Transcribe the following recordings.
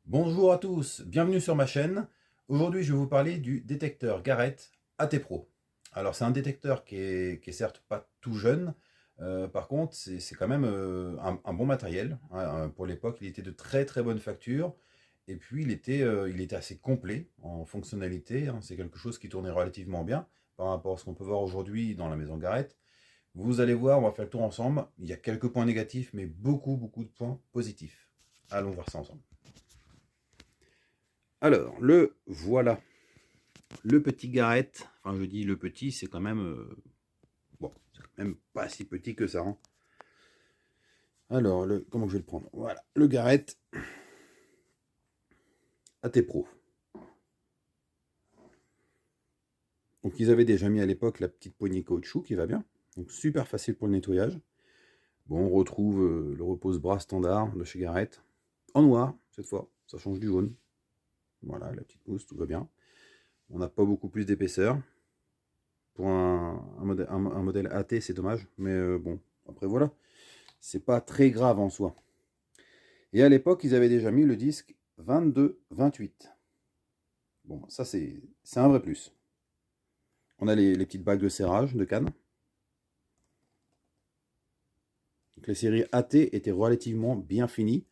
Bonjour à tous, bienvenue sur ma chaîne. Aujourd'hui, je vais vous parler du détecteur Garrett AT Pro. Alors, c'est un détecteur qui est certes pas tout jeune, par contre, c'est quand même un bon matériel, hein. Pour l'époque, il était de très très bonne facture, et puis il était assez complet en fonctionnalité, hein. C'est quelque chose qui tournait relativement bien par rapport à ce qu'on peut voir aujourd'hui dans la maison Garrett. Vous allez voir, on va faire le tour ensemble. Il y a quelques points négatifs, mais beaucoup de points positifs. Allons voir ça ensemble. Alors, le voilà, le petit Garrett. Enfin, je dis le petit, c'est quand même bon, c'est quand même pas si petit que ça, hein. Alors, comment je vais le prendre? Voilà, le Garrett AT Pro. Donc, ils avaient déjà mis à l'époque la petite poignée caoutchouc qui va bien. Donc, super facile pour le nettoyage. Bon, on retrouve le repose-bras standard de chez Garrett en noir cette fois. Ça change du jaune. Voilà, la petite mousse, tout va bien. On n'a pas beaucoup plus d'épaisseur. Pour un modèle AT, c'est dommage. Mais bon, après voilà. C'est pas très grave en soi. Et à l'époque, ils avaient déjà mis le disque 22-28. Bon, ça c'est un vrai plus. On a les petites bagues de serrage de canne. Donc, les séries AT étaient relativement bien finies.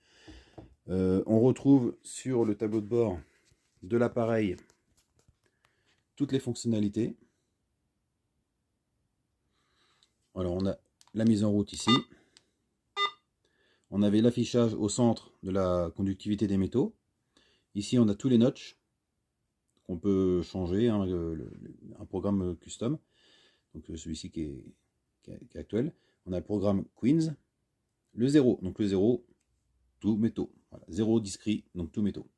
On retrouve sur le tableau de bord de l'appareil toutes les fonctionnalités. Alors on a la mise en route ici. On avait l'affichage au centre de la conductivité des métaux. Ici on a tous les notches qu'on peut changer, hein, un programme custom. Donc celui-ci qui est actuel. On a le programme Queens, le 0, donc le 0, tout métaux. Voilà, 0 discret, donc tout métaux.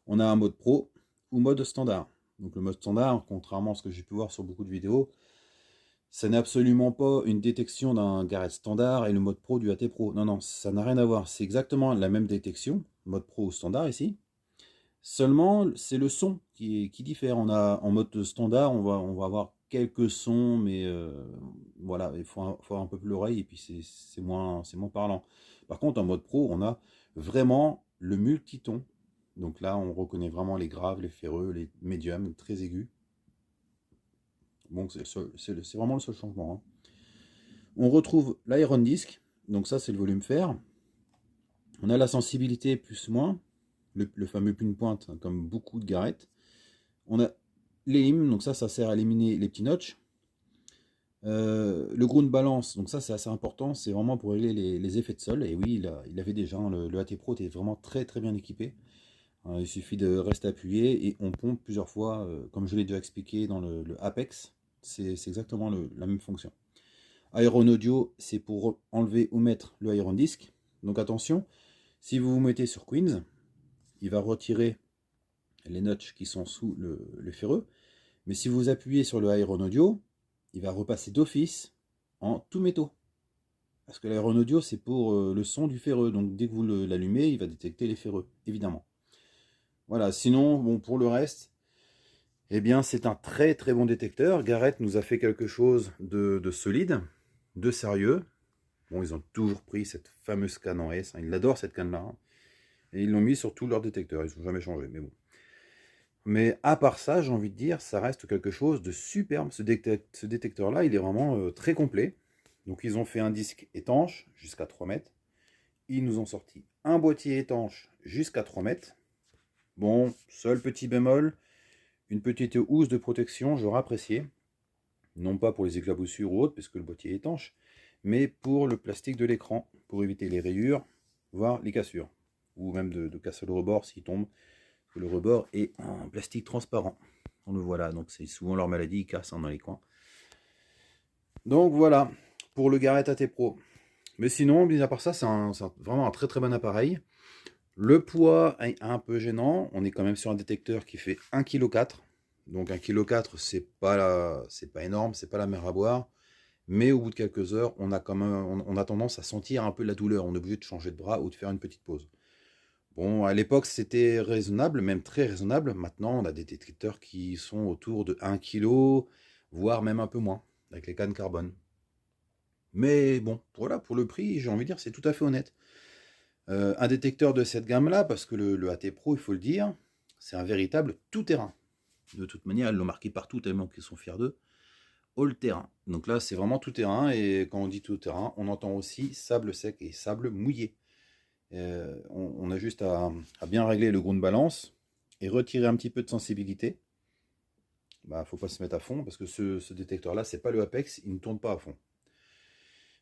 On a un mode pro ou mode standard. Donc le mode standard, contrairement à ce que j'ai pu voir sur beaucoup de vidéos, ça n'est absolument pas une détection d'un Garrett standard et le mode pro du AT Pro. Non, non, ça n'a rien à voir. C'est exactement la même détection, mode pro ou standard ici. Seulement, c'est le son qui diffère. On a en mode standard, on va avoir quelques sons, mais voilà, il faut avoir un peu plus l'oreille et puis c'est moins parlant. Par contre, en mode pro, on a vraiment le multiton. Donc là, on reconnaît vraiment les graves, les ferreux, les médiums, très aigus. Bon, c'est vraiment le seul changement, hein. On retrouve l'Iron Disc, donc ça c'est le volume fer. On a la sensibilité plus-moins, le fameux pin-pointe, hein, comme beaucoup de Garrett. On a les limes, donc ça sert à éliminer les petits notches. Le ground balance, donc ça c'est assez important, c'est vraiment pour régler les effets de sol. Et oui, il avait déjà, hein, le AT Pro était vraiment très bien équipé. Il suffit de rester appuyé et on pompe plusieurs fois, comme je l'ai déjà expliqué dans le Apex. C'est exactement la même fonction. Iron Audio, c'est pour enlever ou mettre le Iron Disc. Donc attention, si vous vous mettez sur Queens, il va retirer les notches qui sont sous le ferreux. Mais si vous appuyez sur le Iron Audio, il va repasser d'office en tout métaux. Parce que l'Iron Audio, c'est pour le son du ferreux. Donc dès que vous l'allumez, il va détecter les ferreux, évidemment. Voilà, sinon, bon, pour le reste, eh bien, c'est un très bon détecteur. Garrett nous a fait quelque chose de solide, de sérieux. Bon, ils ont toujours pris cette fameuse canne en S, hein. Ils adorent cette canne-là, hein. Et ils l'ont mis sur tous leurs détecteurs. Ils n'ont jamais changé, mais bon. Mais à part ça, j'ai envie de dire, ça reste quelque chose de superbe. Ce détecteur-là, il est vraiment très complet. Donc ils ont fait un disque étanche jusqu'à 3 mètres. Ils nous ont sorti un boîtier étanche jusqu'à 3 mètres. Bon, seul petit bémol, une petite housse de protection, j'aurais apprécié. Non pas pour les éclaboussures ou autres, parce que le boîtier est étanche, mais pour le plastique de l'écran, pour éviter les rayures, voire les cassures. Ou même de casser le rebord s'il tombe. Parce que le rebord est en plastique transparent. On le voit là, donc c'est souvent leur maladie, ils cassent, hein, dans les coins. Donc voilà, pour le Garrett AT Pro. Mais sinon, mis à part ça, c'est vraiment un très bon appareil. Le poids est un peu gênant. On est quand même sur un détecteur qui fait 1,4 kg. Donc 1,4 kg, c'est pas énorme, c'est pas la mer à boire. Mais au bout de quelques heures, on a tendance à sentir un peu la douleur. On est obligé de changer de bras ou de faire une petite pause. Bon, à l'époque, c'était raisonnable, même très raisonnable. Maintenant, on a des détecteurs qui sont autour de 1 kg, voire même un peu moins, avec les cannes carbone. Mais bon, voilà, pour le prix, j'ai envie de dire, c'est tout à fait honnête. Un détecteur de cette gamme-là, parce que le AT Pro, il faut le dire, c'est un véritable tout-terrain. De toute manière, ils l'ont marqué partout tellement qu'ils sont fiers d'eux. All-terrain. Donc là, c'est vraiment tout-terrain. Et quand on dit tout-terrain, on entend aussi sable sec et sable mouillé. On a juste à bien régler le ground balance et retirer un petit peu de sensibilité. Bah, faut pas se mettre à fond parce que ce détecteur-là, c'est pas le Apex, il ne tourne pas à fond.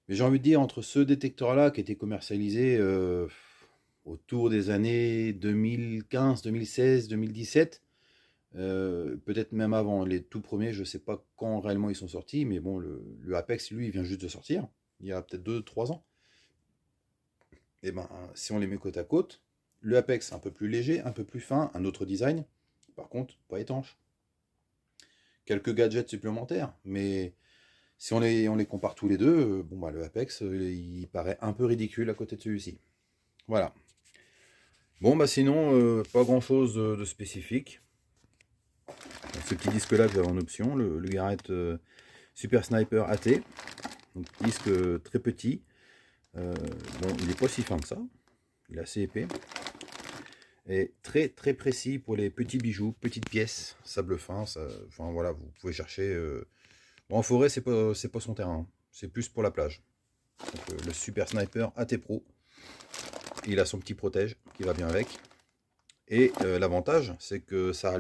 Mais j'ai envie de dire, entre ce détecteur-là qui était commercialisé autour des années 2015, 2016, 2017, peut-être même avant, les tout premiers, je ne sais pas quand réellement ils sont sortis, mais bon, le Apex, lui, il vient juste de sortir, il y a peut-être 2-3 ans. Et ben, si on les met côte à côte, le Apex un peu plus léger, un peu plus fin, un autre design, par contre, pas étanche. Quelques gadgets supplémentaires, mais si on les compare tous les deux, bon bah le Apex, il paraît un peu ridicule à côté de celui-ci. Voilà. Bon bah sinon, pas grand chose de spécifique. Ce petit disque là que j'avais en option, le Garrett Super Sniper AT. Donc disque très petit. Bon, il n'est pas si fin que ça. Il est assez épais. Et très très précis pour les petits bijoux, petites pièces, sable fin. Ça, enfin voilà, vous pouvez chercher. Bon, en forêt, c'est pas son terrain. C'est plus pour la plage. Donc, le Super Sniper AT Pro. Il a son petit protège qui va bien avec. Et l'avantage, c'est que ça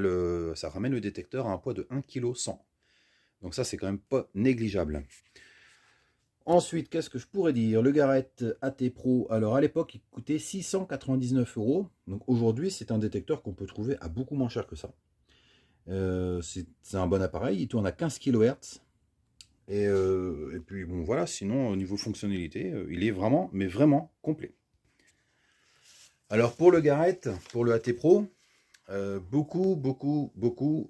ramène le détecteur à un poids de 1,1 kg. Donc ça, c'est quand même pas négligeable. Ensuite, qu'est-ce que je pourrais dire? Le Garrett AT Pro, alors à l'époque, il coûtait 699 €. Donc aujourd'hui, c'est un détecteur qu'on peut trouver à beaucoup moins cher que ça. C'est un bon appareil, il tourne à 15 kHz. Et puis bon voilà, sinon au niveau fonctionnalité, il est vraiment, mais vraiment complet. Alors pour le Garrett, pour le AT Pro, beaucoup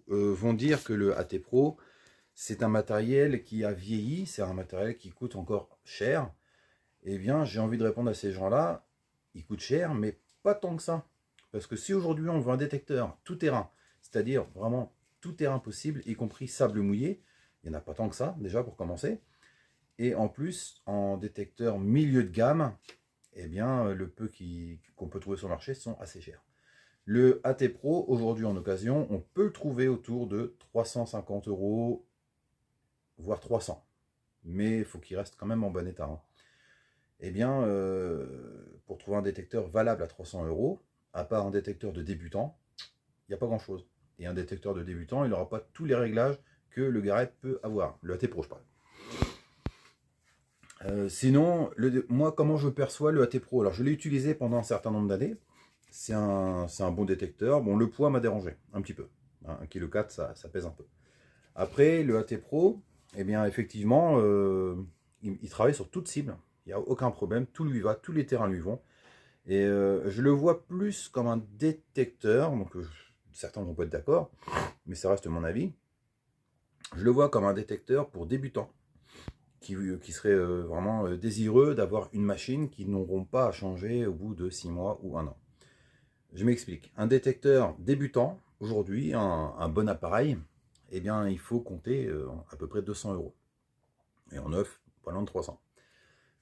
vont dire que le AT Pro, c'est un matériel qui a vieilli, c'est un matériel qui coûte encore cher. Eh bien, j'ai envie de répondre à ces gens-là, il coûte cher, mais pas tant que ça. Parce que si aujourd'hui on veut un détecteur tout terrain, c'est-à-dire vraiment tout terrain possible, y compris sable mouillé, il n'y en a pas tant que ça, déjà pour commencer. Et en plus, en détecteur milieu de gamme, eh bien, le peu qu'on peut trouver sur le marché sont assez chers. Le AT Pro, aujourd'hui en occasion, on peut le trouver autour de 350 €, voire 300. Mais il faut qu'il reste quand même en bon état. Hein. Eh bien, pour trouver un détecteur valable à 300 €, à part un détecteur de débutant, il n'y a pas grand-chose. Et un détecteur de débutant, il n'aura pas tous les réglages que le Garrett peut avoir. Le AT Pro, je parle. Sinon, moi, comment je perçois le AT Pro? Alors, je l'ai utilisé pendant un certain nombre d'années. C'est un bon détecteur. Bon, le poids m'a dérangé un petit peu. 1,4 kg, ça pèse un peu. Après, le AT Pro, eh bien, effectivement, il travaille sur toute cible. Il n'y a aucun problème. Tout lui va, tous les terrains lui vont. Et je le vois plus comme un détecteur. Donc, certains vont pas être d'accord, mais ça reste mon avis. Je le vois comme un détecteur pour débutants qui seraient vraiment désireux d'avoir une machine qui n'auront pas à changer au bout de 6 mois ou 1 an. Je m'explique. Un détecteur débutant, aujourd'hui, un bon appareil, eh bien, il faut compter à peu près 200 €. Et en neuf, pas loin de 300.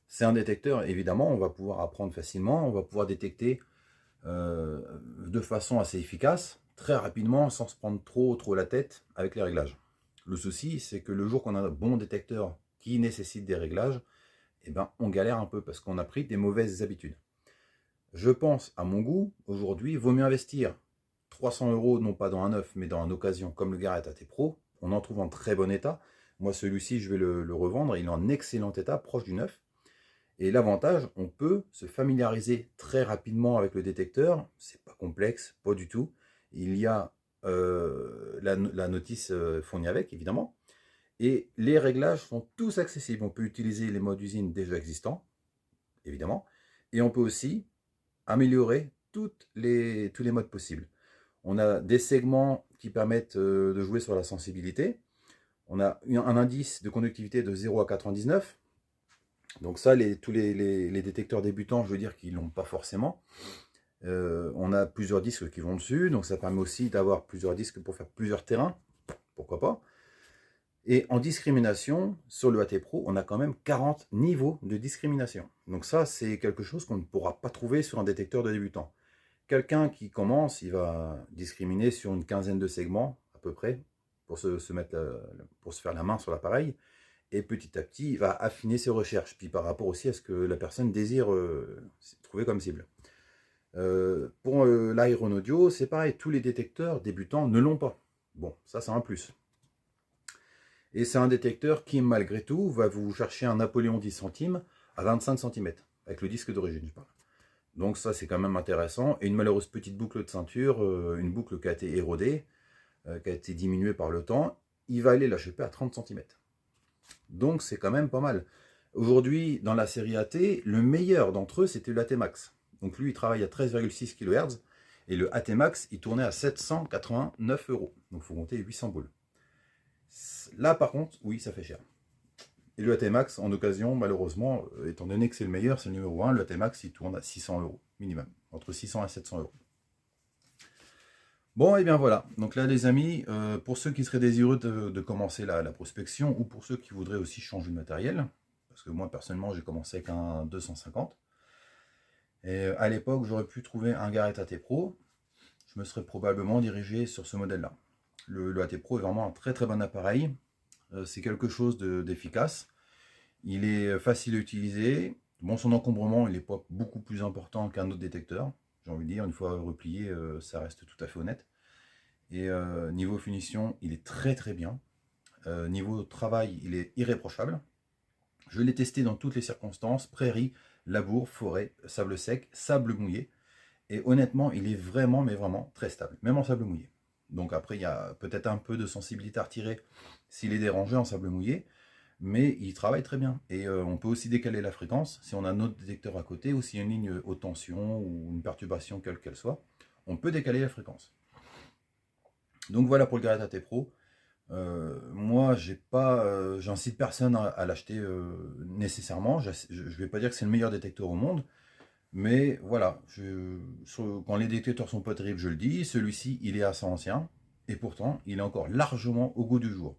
C'est un détecteur, évidemment, on va pouvoir apprendre facilement, on va pouvoir détecter de façon assez efficace, très rapidement, sans se prendre trop la tête avec les réglages. Le souci, c'est que le jour qu'on a un bon détecteur qui nécessite des réglages, eh ben, on galère un peu parce qu'on a pris des mauvaises habitudes. Je pense, à mon goût, aujourd'hui, il vaut mieux investir 300 €, non pas dans un neuf, mais dans une occasion comme le Garrett AT Pro. On en trouve en très bon état. Moi, celui-ci, je vais le revendre. Il est en excellent état, proche du neuf. Et l'avantage, on peut se familiariser très rapidement avec le détecteur. C'est pas complexe, pas du tout. Il y a la notice fournie avec, évidemment. Et les réglages sont tous accessibles. On peut utiliser les modes usine déjà existants, évidemment. Et on peut aussi améliorer tous les modes possibles. On a des segments qui permettent de jouer sur la sensibilité. On a un indice de conductivité de 0 à 99. Donc ça, tous les détecteurs débutants, je veux dire qu'ils ne l'ont pas forcément. On a plusieurs disques qui vont dessus. Donc ça permet aussi d'avoir plusieurs disques pour faire plusieurs terrains. Pourquoi pas. Et en discrimination, sur le AT Pro, on a quand même 40 niveaux de discrimination. Donc ça, c'est quelque chose qu'on ne pourra pas trouver sur un détecteur de débutants. Quelqu'un qui commence, il va discriminer sur une quinzaine de segments, à peu près, pour pour se faire la main sur l'appareil. Et petit à petit, il va affiner ses recherches, puis par rapport aussi à ce que la personne désire trouver comme cible. Pour l'Iron Audio, c'est pareil, tous les détecteurs débutants ne l'ont pas. Bon, ça c'est un plus. Et c'est un détecteur qui, malgré tout, va vous chercher un Napoléon 10 centimes à 25 cm, avec le disque d'origine, je parle. Donc ça, c'est quand même intéressant. Et une malheureuse petite boucle de ceinture, une boucle qui a été érodée, qui a été diminuée par le temps, il va aller la choper à 30 cm. Donc c'est quand même pas mal. Aujourd'hui, dans la série AT, le meilleur d'entre eux, c'était le AT Max. Donc lui, il travaille à 13,6 kHz. Et le AT Max, il tournait à 789 €. Donc il faut compter 800 boules. Là, par contre, oui, ça fait cher. Et le AT Max, en occasion, malheureusement, étant donné que c'est le meilleur, c'est le numéro 1, le AT Max, il tourne à 600 € minimum. Entre 600 et 700 €. Bon, et bien voilà. Donc là, les amis, pour ceux qui seraient désireux de commencer la prospection, ou pour ceux qui voudraient aussi changer de matériel, parce que moi, personnellement, j'ai commencé avec un 250. Et à l'époque, j'aurais pu trouver un Garrett AT Pro. Je me serais probablement dirigé sur ce modèle-là. Le AT Pro est vraiment un très très bon appareil. C'est quelque chose d'efficace. Il est facile à utiliser. Bon, son encombrement, il n'est pas beaucoup plus important qu'un autre détecteur. J'ai envie de dire, une fois replié, ça reste tout à fait honnête. Et niveau finition, il est très très bien. Niveau travail, il est irréprochable. Je l'ai testé dans toutes les circonstances, prairie, labour, forêt, sable sec, sable mouillé. Et honnêtement, il est vraiment, mais vraiment très stable, même en sable mouillé. Donc après, il y a peut-être un peu de sensibilité à retirer s'il est dérangé en sable mouillé, mais il travaille très bien. Et on peut aussi décaler la fréquence si on a un autre détecteur à côté, ou s'il y a une ligne haute tension ou une perturbation quelle qu'elle soit, on peut décaler la fréquence. Donc voilà pour le Garrett AT Pro. Moi, j'incite personne à l'acheter nécessairement. Je ne vais pas dire que c'est le meilleur détecteur au monde, mais voilà, quand les détecteurs sont pas terribles, je le dis, celui-ci, il est assez ancien, et pourtant, il est encore largement au goût du jour.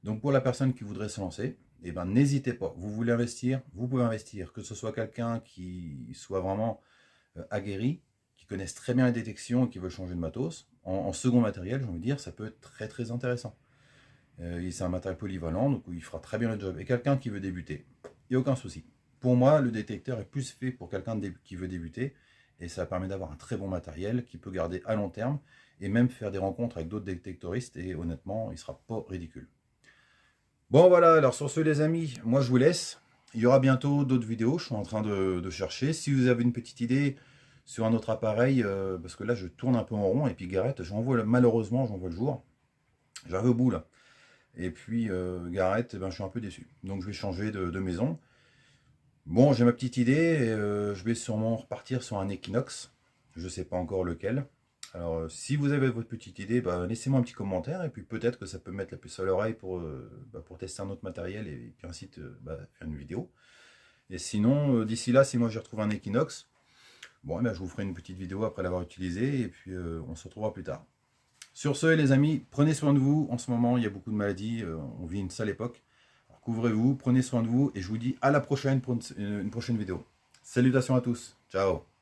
Donc pour la personne qui voudrait se lancer, eh ben, n'hésitez pas. Vous voulez investir, vous pouvez investir. Que ce soit quelqu'un qui soit vraiment aguerri, qui connaisse très bien la détection et qui veut changer de matos, en second matériel, j'ai envie de dire, ça peut être très très intéressant. C'est un matériel polyvalent, donc il fera très bien le job. Et quelqu'un qui veut débuter, il n'y a aucun souci. Pour moi, le détecteur est plus fait pour quelqu'un qui veut débuter, et ça permet d'avoir un très bon matériel qui peut garder à long terme, et même faire des rencontres avec d'autres détectoristes, et honnêtement, il ne sera pas ridicule. Bon voilà, alors sur ce les amis, moi je vous laisse. Il y aura bientôt d'autres vidéos, je suis en train de chercher. Si vous avez une petite idée sur un autre appareil, parce que là je tourne un peu en rond, et puis Garrett, malheureusement j'en vois le jour. J'arrive au bout là. Et puis Garrett, je suis un peu déçu. Donc je vais changer de maison. Bon, j'ai ma petite idée, et, je vais sûrement repartir sur un Equinox. Je ne sais pas encore lequel. Alors, si vous avez votre petite idée, laissez-moi un petit commentaire, et puis peut-être que ça peut mettre la puce à l'oreille pour tester un autre matériel, et puis ensuite faire une vidéo. Et sinon, d'ici là, si moi je retrouve un Equinox, bon, je vous ferai une petite vidéo après l'avoir utilisé, et puis on se retrouvera plus tard. Sur ce, les amis, prenez soin de vous. En ce moment, il y a beaucoup de maladies, on vit une sale époque. Couvrez-vous, prenez soin de vous, et je vous dis à la prochaine pour une prochaine vidéo. Salutations à tous, ciao.